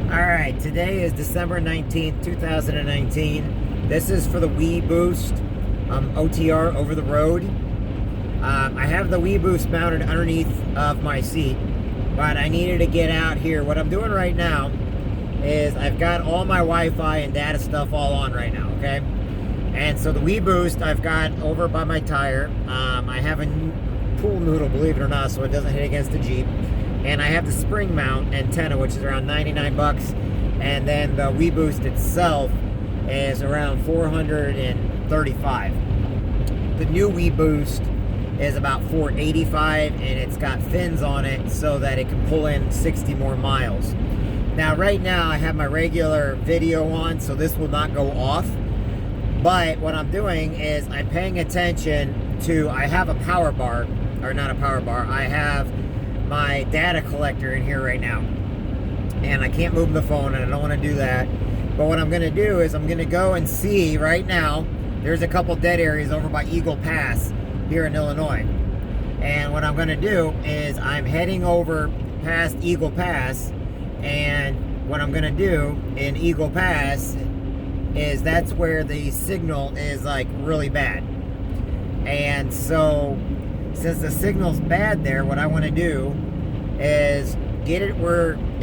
Alright, today is December 19th, 2019. This is for the Weboost OTR over the road. I have the Weboost mounted underneath of my seat, but I needed to get out here. What I'm doing right now is I've got all my Wi-Fi and data stuff all on right now, okay? And so the Weboost I've got over by my tire. I have a pool noodle, believe it or not, so it doesn't hit against the Jeep. And I have the spring mount antenna, which is around 99 bucks. And then the Weboost itself is around 435. The new Weboost is about 485, and it's got fins on it so that it can pull in 60 more miles. Now, right now, I have my regular video on, so this will not go off. But what I'm doing is I'm paying attention to, I have a power bar, or not a power bar, I have my data collector in here right now, and I can't move the phone, and I don't want to do that. But what I'm going to do is I'm going to go and see right now. There's a couple dead areas over by Eagle Pass here in Illinois, and what I'm going to do is I'm heading over past Eagle Pass, and what I'm going to do in Eagle Pass is that's where the signal is like really bad. And so since the signal's bad there, what I want to do is get it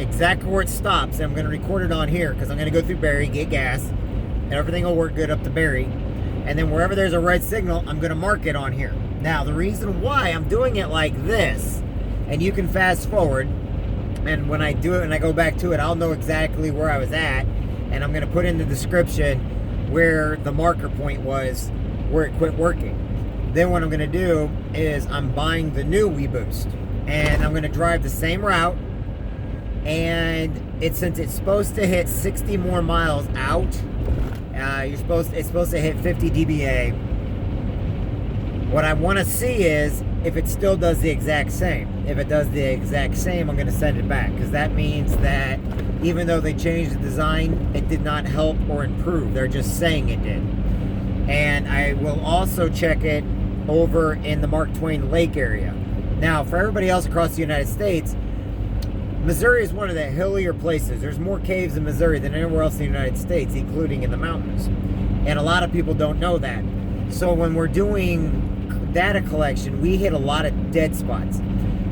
exactly where it stops. And I'm going to record it on here because I'm going to go through Barry, get gas, and everything will work good up to Barry. And then wherever there's a red signal, I'm going to mark it on here. Now, the reason why I'm doing it like this, and you can fast forward, and when I do it and I go back to it, I'll know exactly where I was at, and I'm going to put in the description where the marker point was, where it quit working. Then what I'm going to do is I'm buying the new Weboost, and I'm going to drive the same route, and since it's supposed to hit 60 more miles out, it's supposed to hit 50 dBA. What I want to see is if it still does the exact same. If it does the exact same, I'm going to send it back, because that means that even though they changed the design, it did not help or improve. They're just saying it did. And I will also check it over in the Mark Twain Lake area. Now, for everybody else across the United States, Missouri is one of the hillier places. There's more caves in Missouri than anywhere else in the United States, including in the mountains. And a lot of people don't know that. So when we're doing data collection, we hit a lot of dead spots.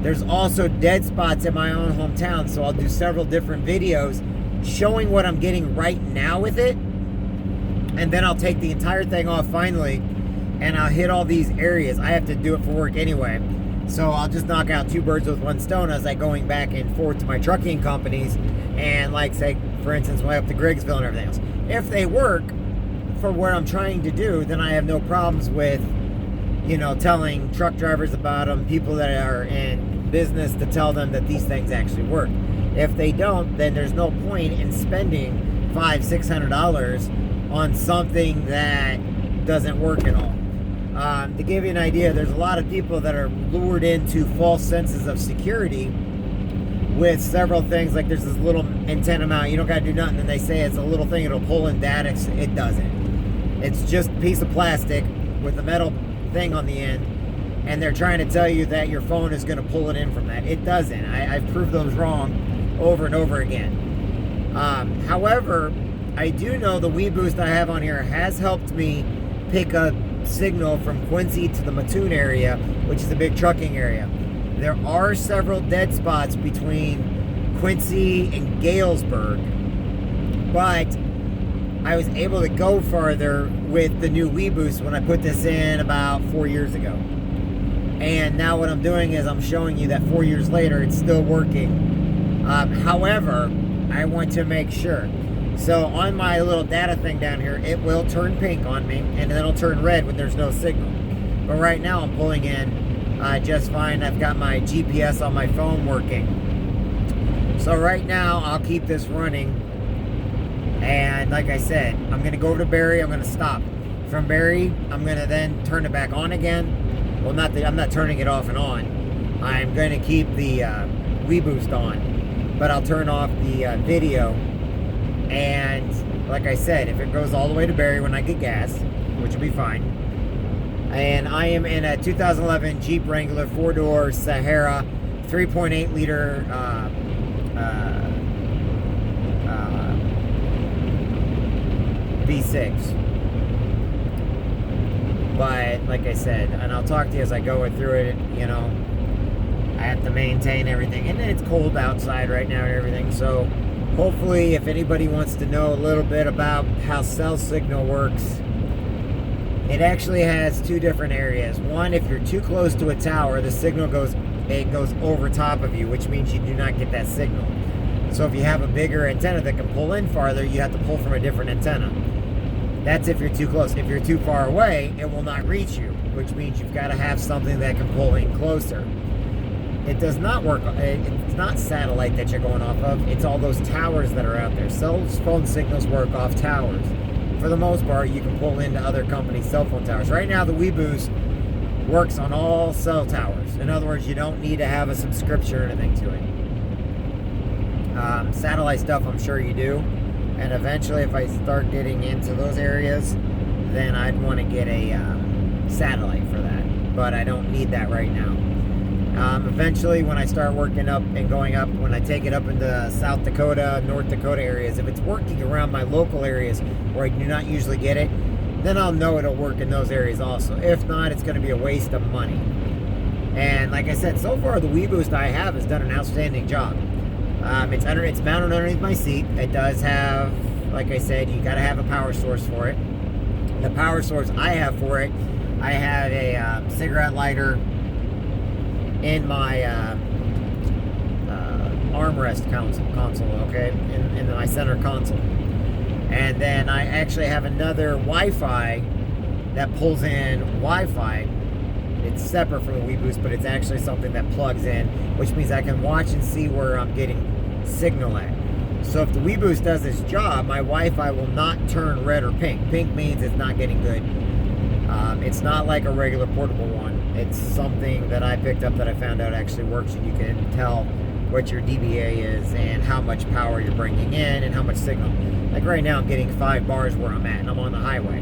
There's also dead spots in my own hometown, so I'll do several different videos showing what I'm getting right now with it. And then I'll take the entire thing off finally, and I'll hit all these areas. I have to do it for work anyway. So I'll just knock out two birds with one stone as I going back and forth to my trucking companies, and like say, for instance, way up to Griggsville and everything else. If they work for what I'm trying to do, then I have no problems with, telling truck drivers about them, people that are in business, to tell them that these things actually work. If they don't, then there's no point in spending $500-600 on something that doesn't work at all. To give you an idea, there's a lot of people that are lured into false senses of security with several things. Like there's this little antenna mount, you don't got to do nothing, and they say it's a little thing, it'll pull in data. It doesn't. It's just a piece of plastic with a metal thing on the end, and they're trying to tell you that your phone is going to pull it in from that. It doesn't. I've proved those wrong over and over again. However, I do know the Weboost I have on here has helped me pick a signal from Quincy to the Mattoon area, which is a big trucking area. There are several dead spots between Quincy and Galesburg, but I was able to go farther with the new Weboost when I put this in about 4 years ago. And now what I'm doing is I'm showing you that 4 years later it's still working. However, I want to make sure. So on my little data thing down here, it will turn pink on me, and then it'll turn red when there's no signal. But right now I'm pulling in just fine. I've got my GPS on my phone working. So right now I'll keep this running. And like I said, I'm going to go over to Barry. I'm going to stop. From Barry, I'm going to then turn it back on again. Well, I'm not turning it off and on. I'm going to keep the Weboost on, but I'll turn off the video. And like I said, if it goes all the way to Barry when I get gas, which will be fine. And I am in a 2011 Jeep Wrangler 4-door Sahara 3.8 liter V6. But like I said, and I'll talk to you as I go through it, you know, I have to maintain everything. And it's cold outside right now and everything. So hopefully if anybody wants to know a little bit about how cell signal works, it actually has two different areas. One, if you're too close to a tower, the signal goes over top of you, which means you do not get that signal. So if you have a bigger antenna that can pull in farther, you have to pull from a different antenna. That's if you're too close. If you're too far away, it will not reach you, which means you've got to have something that can pull in closer. It does not work. It's not satellite that you're going off of. It's all those towers that are out there. Cell phone signals work off towers. For the most part, you can pull into other companies' cell phone towers. Right now, the Weboost works on all cell towers. In other words, you don't need to have a subscription or anything to it. Satellite stuff, I'm sure you do. And eventually, if I start getting into those areas, then I'd want to get a satellite for that. But I don't need that right now. Eventually, when I start working up and going up, when I take it up into South Dakota, North Dakota areas, if it's working around my local areas where I do not usually get it, then I'll know it'll work in those areas also. If not, it's going to be a waste of money. And like I said, so far the Weboost I have has done an outstanding job. It's mounted underneath my seat. It does have, like I said, you got to have a power source for it. The power source I have for it, I have a cigarette lighter in my armrest console, okay, in my center console. And then I actually have another Wi-Fi that pulls in Wi-Fi. It's separate from the Weboost, but it's actually something that plugs in, which means I can watch and see where I'm getting signal at. So if the Weboost does its job, my Wi-Fi will not turn red or pink. Pink means it's not getting good. It's not like a regular portable one. It's something that I picked up that I found out actually works, and you can tell what your dBA is and how much power you're bringing in and how much signal. Like right now I'm getting 5 bars where I'm at, and I'm on the highway.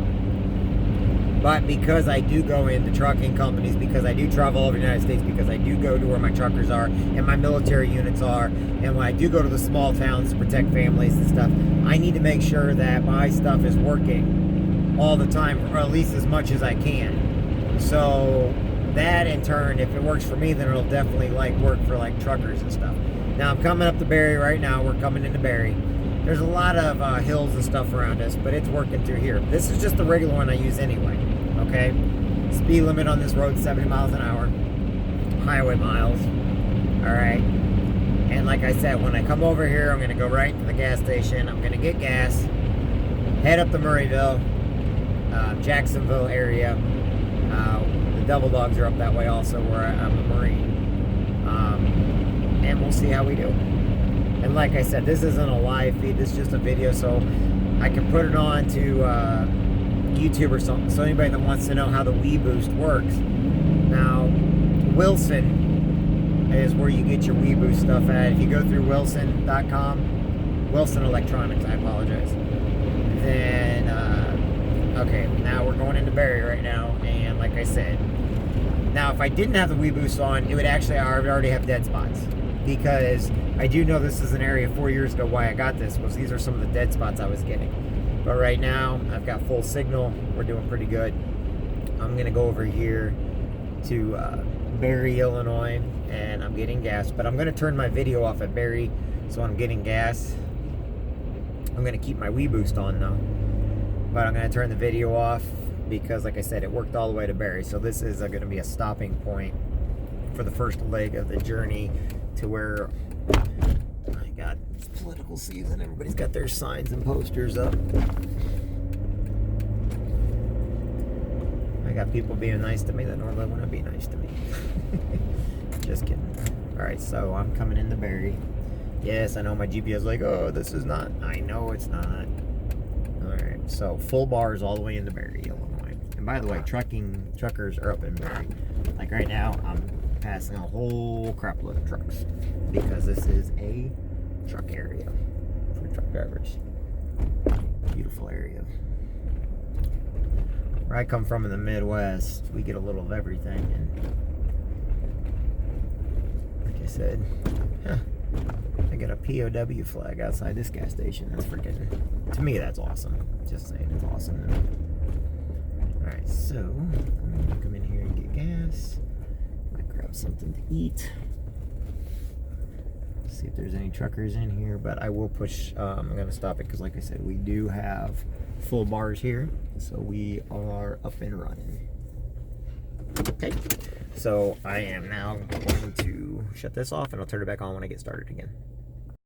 But because I do go into trucking companies, because I do travel all over the United States, because I do go to where my truckers are and my military units are, and when I do go to the small towns to protect families and stuff, I need to make sure that my stuff is working all the time, or at least as much as I can. So that in turn, if it works for me, then it'll definitely work for truckers and stuff. Now I'm coming up to Barrie right now. We're coming into Barrie. There's a lot of hills and stuff around us, but it's working through here. This is just the regular one I use anyway, okay? Speed limit on this road, 70 miles an hour. Highway miles, all right? And like I said, when I come over here, I'm going to go right to the gas station. I'm going to get gas, head up to Murrayville, Jacksonville area. The Double Dogs are up that way also, where I'm a Marine. And we'll see how we do. And like I said, this isn't a live feed, this is just a video, so I can put it on to YouTube or something, so anybody that wants to know how the Weboost works. Now, Wilson is where you get your Weboost stuff at. If you go through Wilson.com, Wilson Electronics, I apologize. Then, okay, now we're going into Barrie right now, and like I said, now if I didn't have the Weboost on, it would actually, I would already have dead spots. Because I do know this is an area 4 years ago why I got this, was these are some of the dead spots I was getting. But right now, I've got full signal. We're doing pretty good. I'm going to go over here to Barrie, Illinois, and I'm getting gas. But I'm going to turn my video off at Barrie, so I'm getting gas. I'm going to keep my Weboost on, though. But I'm going to turn the video off because, like I said, it worked all the way to Barrie. So this is going to be a stopping point for the first leg of the journey to where I got it's political season. Everybody's got their signs and posters up. I got people being nice to me that normally wouldn't be nice to me. Just kidding. Alright, so I'm coming into Barrie. Yes, I know my GPS is like, oh, this is not. I know it's not. Alright, so full bars all the way into Barrie, Illinois. And by the way, truckers are up in Barrie. Like right now, I'm passing a whole crap load of trucks because this is a truck area for truck drivers. Beautiful area. Where I come from in the Midwest, we get a little of everything, and like I said, I got a POW flag outside this gas station. That's freaking, to me, that's awesome. Just saying, it's awesome. Alright, so I'm gonna come in here and get gas. Might grab something to eat. See if there's any truckers in here, but I will push. I'm gonna stop it because, like I said, we do have full bars here, so we are up and running. Okay, so I am now going to shut this off, and I'll turn it back on when I get started again.